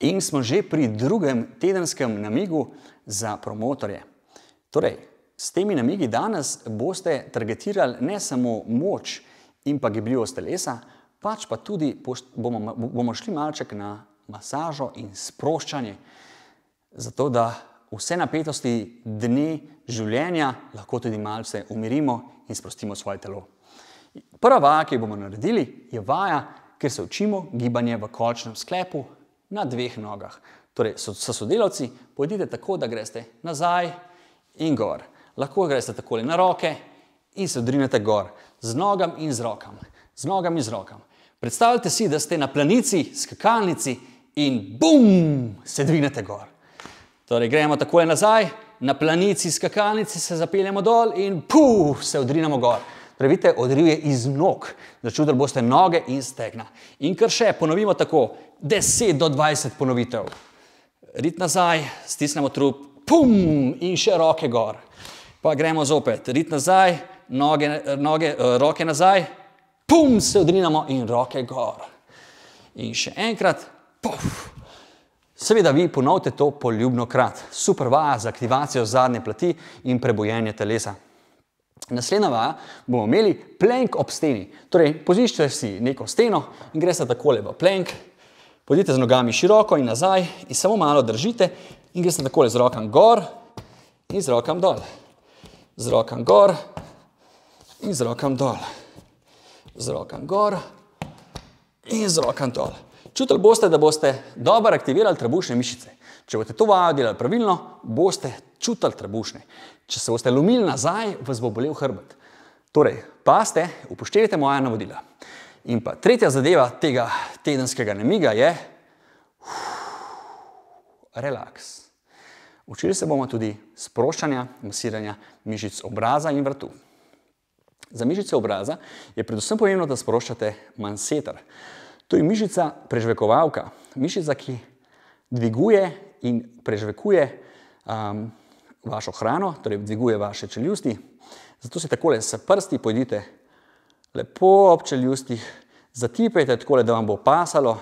In smo že pri drugem tedenskem namigu za promotorje. Torej, s temi namigi danes boste targetirali ne samo moč in pa gibljivost telesa, pač pa tudi bomo šli malček na masažo in sproščanje, zato da vse napetosti dne življenja lahko tudi malce umirimo in sprostimo svoje telo. Prva vaja, ki jo bomo naredili, je vaja, kjer se učimo gibanje v kolčnem sklepu na dveh nogah. Torej, s sodelavci pojdite tako, da greste nazaj in gor. Lahko greste takole na roke in se odrinete gor. Z nogam in z rokam. Z nogam in z rokam. Predstavljajte si, da ste na planici, skakalnici in bum, se dvignete gor. Torej, gremo takole nazaj, na planici, skakalnici se zapeljemo dol in se odrinemo gor. Torej, vidite, odriv je iz nog. Začutili boste noge in stegna. In kar še, ponovimo tako, 10 do 20 ponovitev. Rit nazaj, stisnemo trup, in še roke gor. Pa gremo zopet, rit nazaj, roke nazaj, se odrinemo in roke gor. In še enkrat, Seveda vi ponovite to poljubnokrat. Super vaja za aktivacijo zadnje plati in prebojenje telesa. Naslednja vaja bomo imeli plank ob steni. Torej, poziščite si neko steno in greste takole v plank. Pojdite z nogami široko in nazaj in samo malo držite in greste takole z rokam gor in z rokam dol. Z rokam gor in z rokam dol. Z rokam gor in z rokam dol. Čutili boste, da boste dobro aktivirali trebušne mišice. Če boste to vajo delali pravilno, boste čutili trebušne. Če se boste lomili nazaj, vas bo bolel hrbet. Torej, pazite, upoštevajte moja navodila. In pa tretja zadeva tega tedenskega namiga je relaks. Učili se bomo tudi sproščanja, masiranja mišic obraza in vratu. Za mišice obraza je predvsem pomembno, da sproščate manseter. To je mišica prežvekovalka, mišica, ki dviguje in prežvekuje vašo hrano, torej dviguje vaše čeljusti. Zato se takole s prsti pojdite lepo ob čeljustih, zatipajte takole, da vam bo pasalo,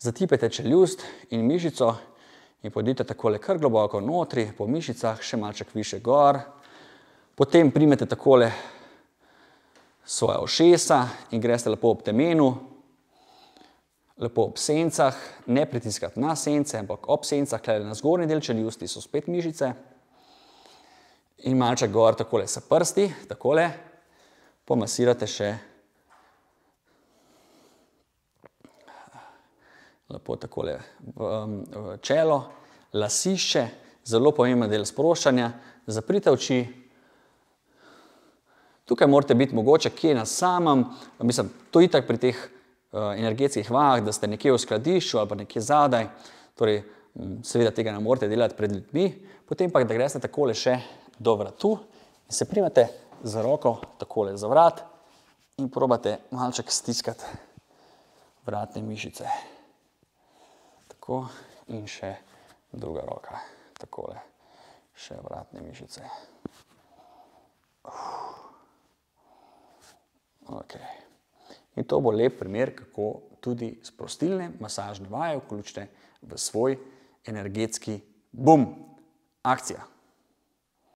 zatipajte čeljust in mišico in pojdite takole kar globoko notri, po mišicah, še malček više gor. Potem primete takole svoja ušesa in greste lepo ob temenu, lepo ob sencah, ne pritiskati na sence, ampak ob sencah, na zgornji del čeljusti so spet mišice. In malček gor takole s prsti, takole, pomasirate še lepo takole v čelo, lasišče, zelo pomemben del sproščanja, zaprite oči. Tukaj morate biti mogoče kje na samem, mislim, to itak pri teh energetskih vajah, da ste nekje v skladišču ali pa nekje zadaj, torej seveda tega ne morate delati pred ljudmi, potem pa da greste takole še do vratu in se primete za roko takole za vrat in probate malček stiskati vratne mišice. Tako in še druga roka, takole, še vratne mišice. Okay. In to bo lep primer, kako tudi sprostilne masažne vaje vključite v svoj energetski bum. Akcija!